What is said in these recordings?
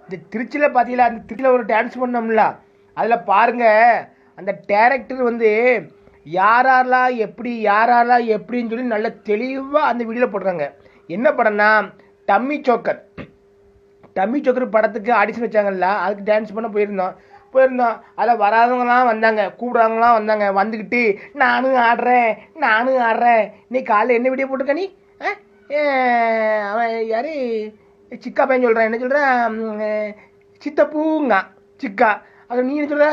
இந்த திருச்சியில் பார்த்தீங்களா, அந்த திருச்சியில் ஒரு டான்ஸ் பண்ணோம்ல, அதில் பாருங்க அந்த டேரக்டர் வந்து யாரெல்லாம் எப்படி யாரெல்லாம் எப்படின்னு சொல்லி நல்ல தெளிவாக அந்த வீடியோவில் போடுறாங்க. என்ன படம்னா டம்மி சோக்கர். டம்மி சோக்கர் படத்துக்கு ஆடிஷன் வச்சாங்கல்ல, அதுக்கு டான்ஸ் பண்ண போயிருந்தோம். அதில் வராதவங்களாம் வந்தாங்க, கூப்பிட்றவங்களாம் வந்தாங்க. வந்துக்கிட்டு நானும் ஆடுறேன். இன்னைக்கு காலையில் என்ன வீடியோ போட்டிருக்க நீ? அவன் யார் சிக்கா பையன் சொல்கிறான், என்ன சொல்கிறேன், சித்தப்பூங்க சிக்கா. அது நீ என்ன சொல்கிற,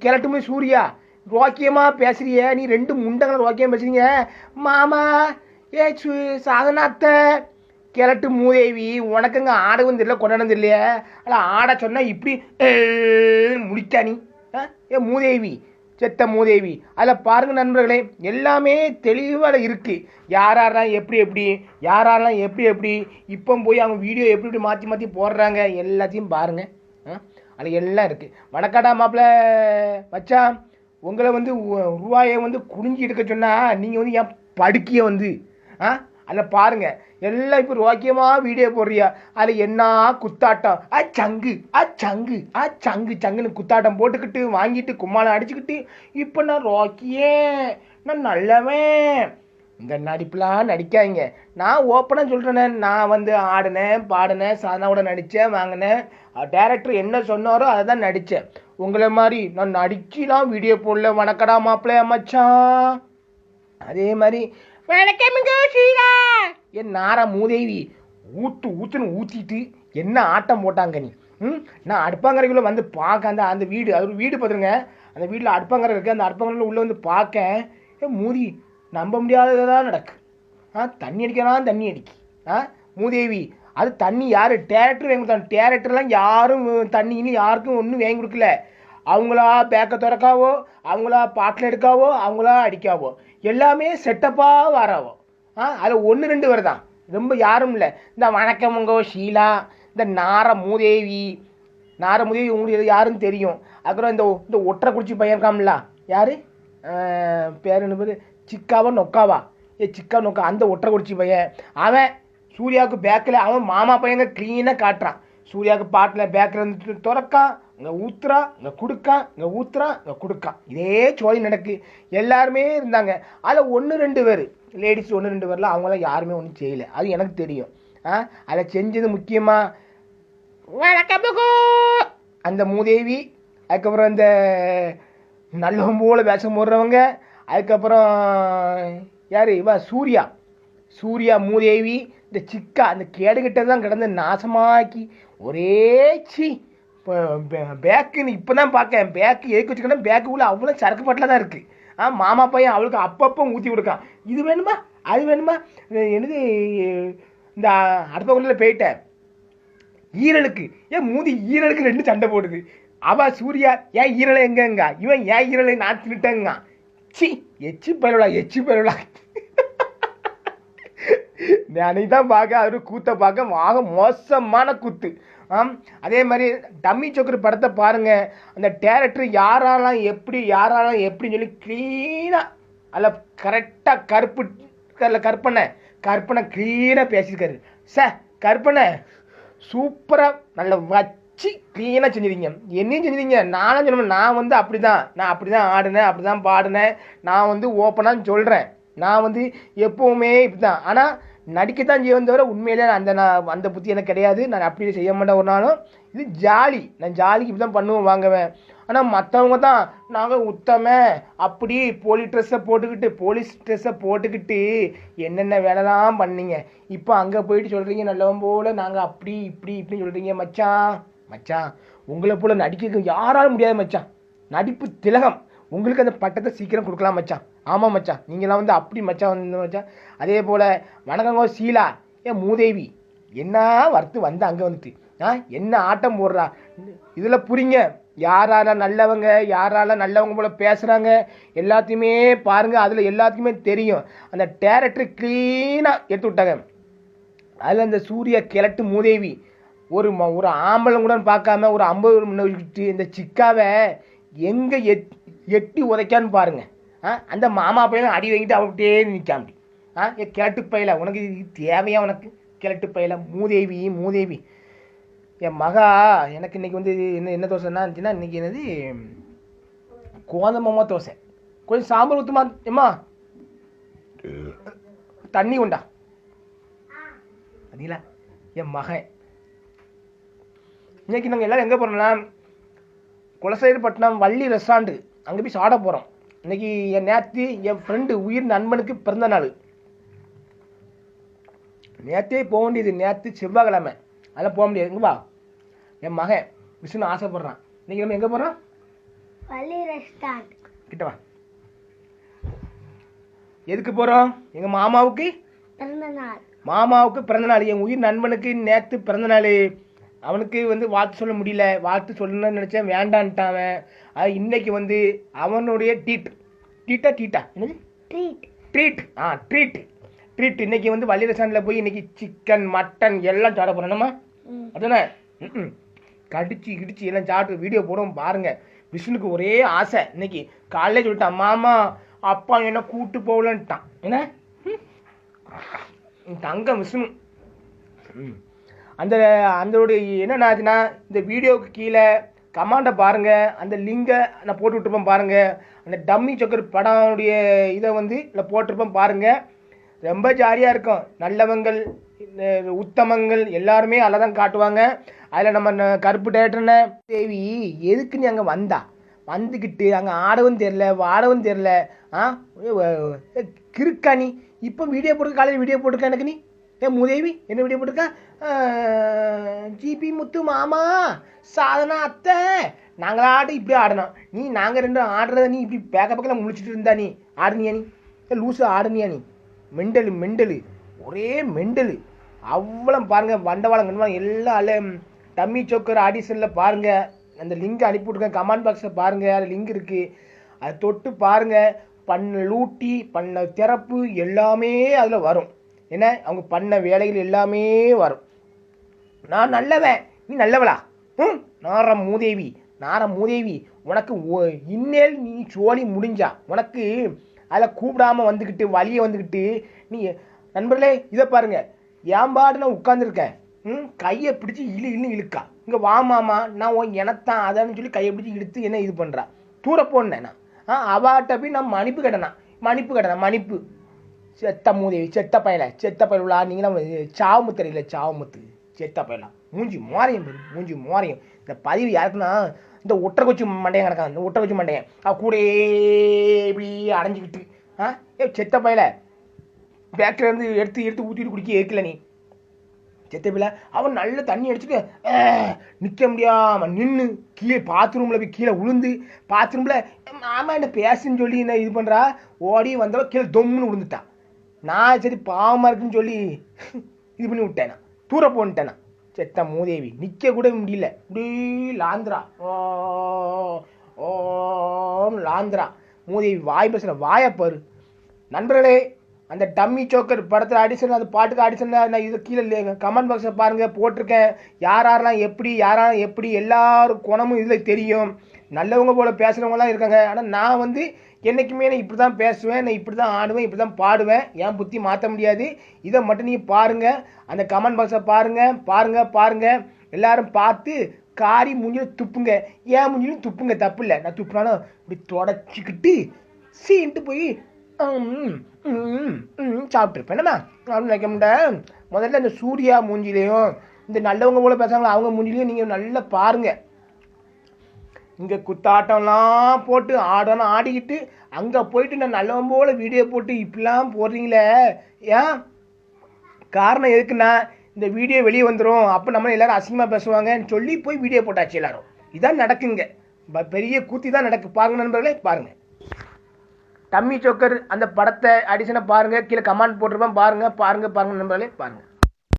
கிழட்டுமே சூர்யா ரோக்கியமாக பேசுறிய, நீ 2 முண்டங்களை ரோக்கியமாக பேசுறீங்க. மாமா சாதனாத்த கிழட்டு மூதேவி, உனக்குங்க ஆடவும் தெரியல கொண்டாடும் தெரியலையே. ஆனால் ஆட சொன்னால் இப்படி முடிக்கா நீ? மூதேவி, செத்த மூதேவி. அதில் பாருங்கள் நண்பர்களே, எல்லாமே தெளிவாக இருக்குது. யாரெல்லாம் எப்படி இப்போ போய் அவங்க வீடியோ எப்படி மாற்றி போடுறாங்க எல்லாத்தையும் பாருங்கள். அதில் எல்லாம் இருக்குது. வணக்கடா மாப்பிள்ள மச்சான், உங்களை வந்து ரூபாயை வந்து குனிஞ்சி எடுக்க சொன்னால் நீங்கள் வந்து என் படுக்கையை வந்து அதில் பாருங்கள் எல்லாம் இப்போ ரோக்கியமாக வீடியோ போடுறியா. அதில் என்ன குத்தாட்டம், சங்குன்னு குத்தாட்டம் போட்டுக்கிட்டு வாங்கிட்டு கும்மாளம் அடிச்சுக்கிட்டு இப்போ நான் ரோக்கியே, நான் நல்லவன், இந்த நடிப்புலாம் நடிக்காதீங்க. நான் ஓப்பனாக சொல்கிறேனே, நான் வந்து ஆடினேன் பாடினேன் சாதனாவோட நடித்தேன் வாங்கினேன். டேரக்டர் என்ன சொன்னாரோ அதை தான் நடித்தேன். உங்களை மாதிரி நான் நடிச்சுலாம் வீடியோ போடல. வணக்கடா மாப்பிள்ளையா மச்சான். அதே மாதிரி வணக்கமுங்க ஷீலா, என் நார மூதேவி, ஊத்துன்னு ஊற்றிட்டு என்ன ஆட்டம் போட்டாங்க நீ. நான் அடுப்பாங்கரைக்குள்ளே வந்து பார்க்க அந்த வீடு, அது ஒரு வீடு பார்த்துருங்க. அந்த வீட்டில் அடுப்பாங்கரை இருக்குது. அந்த அடுப்பாங்கரையில் உள்ளே வந்து பார்க்க மூதி நம்ப முடியாததான் நடக்கு. தண்ணி தண்ணி அடிக்கி. மூதேவி, அது தண்ணி யார் டேரக்டர் வாங்கி கொடுத்தாங்க. டேரக்டர்லாம் யாரும் தண்ணின்னு யாருக்கும் ஒன்றும் வாங்கி கொடுக்கல. அவங்களா பேக்கை திறக்காவோ, அவங்களா பாட்டில் எடுக்காவோ, அவங்களா அடிக்காவோ, எல்லாமே செட்டப்பாக வராவோ. அதில் 1-2 பேர் தான், ரொம்ப யாரும் இல்லை. இந்த வணக்கமுங்கோ ஷீலா, இந்த நார மூதேவி உங்களுக்கு யாருன்னு தெரியும். அப்புறம் இந்த ஒற்றை குடிச்சி பையன் இருக்காம்ல, யார் பேர் என்ன பேர், சிக்காவா நொக்காவா, சிக்கா நொக்கா, அந்த ஒற்றை குடிச்சி பையன். அவன் சூர்யாவுக்கு பேக்கில் அவன் மாமா பையங்க க்ளீனாக காட்டுறான். சூர்யாவுக்கு பாட்டில் பேக்கில் இருந்து திறக்கான், இங்கே ஊத்துறான், இங்கே கொடுக்கான், இங்கே ஊத்துறான், இங்கே கொடுக்கான். இதே சோழி நடக்கு. எல்லாருமே இருந்தாங்க. அதில் 1-2 பேர் லேடிஸ், 1-2 பேரில் அவங்களாம் யாருமே ஒன்றும் செய்யலை. அது எனக்கு தெரியும். அதில் செஞ்சது முக்கியமாக அந்த மூதேவி, அதுக்கப்புறம் இந்த நல்லவன் போல வேஷம் போடுறவங்க, அதுக்கப்புறம் யார் சூர்யா மூதேவி, இந்த சிக்கா, அந்த கேடுகிட்ட தான் கிடந்து நாசமாக்கி ஒரே பேக்குன்னு இப்போ தான் பார்க்கேன். பேக்கு எதுக்கு வச்சுக்கணும், பேக்குக்குள்ளே அவ்வளோ சரக்கு பாட்டில் தான் இருக்குது. மாமா பையன் அவளுக்கு அப்பப்போ ஊற்றி கொடுக்கான். இது வேணுமா அது வேணுமா, என்னது இந்த அடுப்பக்குள்ளில் போயிட்டேன் ஈரலுக்கு, மூதி ஈரலுக்கு 2 சண்டை போடுது. அவள் சூர்யா ஏன் ஈரலை எங்கங்க, இவன் ஏன் ஈரலை நான் தின்னுட்டேங்க. எச்சி பரவலா அன்னைக்கு தான் பார்க்க அது கூத்தை பார்க்க மோசமான கூத்து. அதே மாதிரி டம்மி சோக்கர் படத்தை பாருங்கள். அந்த டேரக்டர் யாரெல்லாம் எப்படின்னு சொல்லி க்ளீனாக அதில் கரெக்டாக கற்பனை க்ளீனாக பேசியிருக்காரு. கற்பனை சூப்பராக நல்லா வச்சு க்ளீனாக செஞ்சுருங்க. என்னையும் செஞ்சுருங்க, நானும் சொன்னேன். நான் வந்து அப்படி தான் ஆடினேன், அப்படி தான் பாடினேன். நான் வந்து ஓப்பனாக சொல்கிறேன், நான் வந்து எப்போவுமே இப்படி தான். ஆனால் நடிக்கத்தான் செய்வேன் தவிர உண்மையிலே அந்த புத்தி எனக்கு கிடையாது. நான் அப்படி செய்ய மாட்டேன் ஒரு நாளும். இது ஜாலி, நான் ஜாலிக்கு இப்படி தான் பண்ணுவேன் வாங்குவேன். ஆனால் மற்றவங்க தான் நாங்கள் அப்படி போலீஸ் ட்ரெஸ்ஸை போட்டுக்கிட்டு என்னென்ன வேலைலாம் பண்ணீங்க. இப்போ அங்கே போயிட்டு சொல்கிறீங்க நல்லவன் போல் நாங்கள் அப்படி இப்படின்னு சொல்கிறீங்க. மச்சான் உங்களை போல் நடிக்க யாராலும் முடியாது மச்சான். நடிப்பு திலகம், உங்களுக்கு அந்த பட்டத்தை சீக்கிரம் கொடுக்கலாம் மச்சான். ஆமாம் மச்சான், நீங்களாம் வந்து அப்படி மச்சான் மச்சான். அதே போல் வணக்கங்கோ ஷீலா, மூதேவி என்ன வறுத்து வந்து அங்கே வந்துட்டு என்ன ஆட்டம் போடுறா. இதில் புரிங்க யாரெல்லாம் நல்லவங்க போல் பேசுகிறாங்க எல்லாத்தையுமே பாருங்கள். அதில் எல்லாத்துக்குமே தெரியும். அந்த டேரக்டர் க்ளீனாக எடுத்து விட்டாங்க. அதில் அந்த சூர்யா கிழட்டு மூதேவி ஒரு ஆம்பளம் கூட பார்க்காம ஒரு 50 முன்ன இந்த சிக்காவை எங்கே எட்டி உதைக்கான்னு பாருங்க. அந்த மாமா பையன் அடி வாங்கிட்டு அவர்கிட்டே நிற்காமட்டி. கிழட்டு பையில உனக்கு இது தேவையா, உனக்கு கிழட்டு பையில மூதேவி. என் மகா எனக்கு இன்னைக்கு வந்து என்ன தோசைன்னா இருந்துச்சுன்னா இன்னைக்கு என்னது கோதம்பமா தோசை. கொஞ்சம் சாம்பார் ஊற்றுமா ஏம்மா, தண்ணி உண்டா அதில. என் மகன் இன்னைக்கு நாங்கள் எல்லோரும் எங்கே போகிறோம்னா குலசேகரப்பட்டினம் வள்ளி ரெஸ்டாரண்ட்டு, அங்கே போய் சாப்பிட போகிறோம். இன்னைக்கு நேற்று என் ஃப்ரெண்டு உயிர் நண்பனுக்கு பிறந்த நாள். நேற்றே போக வேண்டியது, நேற்று செவ்வாய்க்கிழமை, அதெல்லாம் போக முடியாது. எங்கப்பா என் மகன் விஷ்ணு ஆசைப்படுறான். இன்னைக்கு நம்ம எங்கே போகிறோம்? வள்ளி ரெஸ்டாரண்ட் கிட்ட வா. எதுக்கு போகிறோம்? எங்கள் மாமாவுக்கு பிறந்த நாள். என் உயிர் நண்பனுக்கு நேற்று பிறந்த நாள். அவனுக்கு வந்து வாழ்த்து சொல்ல முடியல, வாழ்த்து சொல்லணும்னு நினச்சேன், வேண்டான்ட்டான். அது இன்னைக்கு வந்து அவனுடைய ட்ரீட்டா என்னது ட்ரீட் இன்னைக்கு வந்து வள்ளி ரெஸ்டாரண்ட்டில் போய் இன்னைக்கு சிக்கன் மட்டன் எல்லாம் சாப்பிட போகிறோம்மா. அதானே கடிச்சு கிடிச்சு எல்லாம் சாப்பிட்டு வீடியோ போடுவோம் பாருங்கள். விஷ்ணுக்கு ஒரே ஆசை. இன்னைக்கு காலையில் சொல்லிட்டான், மாமா அப்பா என்ன கூட்டு போகலன்ட்டான். என்ன தங்கம் விஷ்ணு. அதோடைய என்னென்னாச்சுன்னா இந்த வீடியோவுக்கு கீழே கமெண்டை பாருங்கள், அந்த லிங்கை நான் போட்டு விட்டுருப்பேன் பாருங்கள். அந்த டம்மி சக்கர் படமுடைய இதை வந்து இல்லை போட்டிருப்பேன் பாருங்கள். ரொம்ப ஜாலியாக இருக்கும். நல்லவங்கள் உத்தமங்கள் எல்லாருமே அதில் தான் காட்டுவாங்க. அதில் நம்ம கருப்பு டேரக்டர்னு தேவி எதுக்கு நீ அங்கே வந்துக்கிட்டு அங்கே ஆடவும் தெரில வாடவும் தெரில. கிறுக்கா நீ. இப்போ வீடியோ போட்டுருக்க, காலையில் வீடியோ போட்டிருக்க எனக்கு. நீ மூதேவி என்ன வீடியோ போட்டிருக்கா? ஜிபி முத்து மாமா சாதனா அத்தை நாங்களாட்டும் இப்படி ஆடணும். நீ நாங்கள் ரெண்டு ஆடுறத நீ இப்படி பக்கத்தில் முழிச்சிட்டு இருந்தா நீ ஆடுனியா? நீ லூஸு ஆடுனியா? நீ மெண்டலு ஒரே மெண்டலு. அவ்வளோ பாருங்கள், வண்டவாளம் எல்லாம் டம்மி சோக்கர் ஆடிஷனில் பாருங்கள். அந்த லிங்க் அனுப்பிவிட்ருக்கேன், கமெண்ட் பாக்ஸில் பாருங்கள், அது லிங்க் இருக்குது. அதை தொட்டு பாருங்கள். பண்ண லூட்டி பண்ண திறப்பு எல்லாமே அதில் வரும். ஏன்னா அவங்க பண்ண வேலைகள் எல்லாமே வரும். நான் நல்லவன், நீ நல்லவளா? நார மூதேவி உனக்கு இன்னேல் நீ சோழி முடிஞ்சா உனக்கு அதில் கூப்பிடாமல் வந்துக்கிட்டு வழியை வந்துக்கிட்டு நீ நண்பர்களே இதை பாருங்கள். ஏம்பாடு நான் உட்காந்துருக்கேன், கையை பிடிச்சி இழுக்கா. இங்கே வா மாமா நான் உன் எனத்தான் அதான்னு சொல்லி கையை பிடிச்சி இழுத்து என்ன இது பண்ணுறா. தூர போனேன் நான். அவாட்ட போய் நான் மன்னிப்பு கேட்டேன். செத்த மூதேவி, செத்த பயலா நீங்களாம் சாவுமுத்து தெரியல, செத்த பயலா. மூஞ்சி மோரையும் இந்த பதிவு யாருக்குன்னா இந்த ஒட்டரைக்குச்சி மண்டையன் கிடக்கான். இந்த ஒட்டரைக்குச்சி மண்டையன் கூட இப்படி அடைஞ்சிக்கிட்டு செத்த பயல பேக்கிலேருந்து எடுத்து ஊற்றிட்டு குடிக்க ஏற்கல. நீ செத்த பயல. அவன் நல்ல தண்ணி அடிச்சுட்டு நிற்க முடியாமல் நின்று கீழே பாத்ரூமில் போய் கீழே விழுந்து பாத்ரூமில் மாமா என்ன பேசுன்னு சொல்லி என்ன இது பண்ணுறா. ஓடி வந்தவ கீழே தொம்முன்னு விழுந்துட்டான். நான் சரி பாவமாக இருக்குன்னு சொல்லி இது பண்ணி விட்டேன். நான் தூர போன்ட்டேன். செத்த மூதேவி நிற்க கூட முடியல. இப்படி லாந்திரா மூதேவி வாய் பேசுகிற வாயப்பாரு. நண்பர்களே அந்த டம்மி சோக்கர் படத்தில் ஆடிஷன், அந்த பாட்டுக்கு ஆடிஷனில் நான் இது கீழே கமெண்ட் பாக்ஸில் பாருங்கள் போட்டிருக்கேன். யாரெல்லாம் எப்படி எல்லாரும் குணமும் இதில் தெரியும். நல்லவங்க போல் பேசுகிறவங்களாம் இருக்காங்க. ஆனால் நான் வந்து என்றைக்குமே நான் இப்படி தான் பேசுவேன், நான் இப்படி தான் ஆடுவேன், இப்படி தான் பாடுவேன். என் புத்தி மாற்ற முடியாது. இதை மட்டும் நீங்கள் பாருங்கள். அந்த கமெண்ட் பாக்ஸை பாருங்கள். எல்லாரும் பார்த்து காரி மூஞ்சிலும் துப்புங்க. ஏன் மூஞ்சிலும் துப்புங்க, தப்பு இல்லை. நான் துப்புனாலும் இப்படி தொடச்சிக்கிட்டு சீன்ட்டு போய் சாப்பிட்ருப்பேன். என்னம்மா அப்படின்னு நினைக்க முடியாது. முதல்ல இந்த சூர்யா மூஞ்சிலையும் இந்த நல்லவங்க போல பேசுகிறாங்களோ அவங்க மூஞ்சிலையும் நீங்கள் நல்லா பாருங்கள். இங்கே குத்தாட்டம்லாம் போட்டு ஆடணும் ஆடிக்கிட்டு அங்கே போயிட்டு நான் நல்லவன் போல் வீடியோ போட்டு இப்படிலாம் போடுறீங்களே. ஏன் காரணம் எதுக்குன்னா இந்த வீடியோ வெளியே வந்துடும், அப்போ நம்ம எல்லோரும் அசிங்கமாக பேசுவாங்கன்னு சொல்லி போய் வீடியோ போட்டாச்சு எல்லோரும். இதான் நடக்குங்க, பெரிய கூத்தி தான் நடக்கு. பாருங்கள் நண்பர்களே பாருங்கள். டம்மி சோக்கர் அந்த படத்தை ஆடிஷனை பாருங்கள், கீழே கமெண்ட் போட்டிருப்பேன் பாருங்கள் நண்பர்களே பாருங்கள்.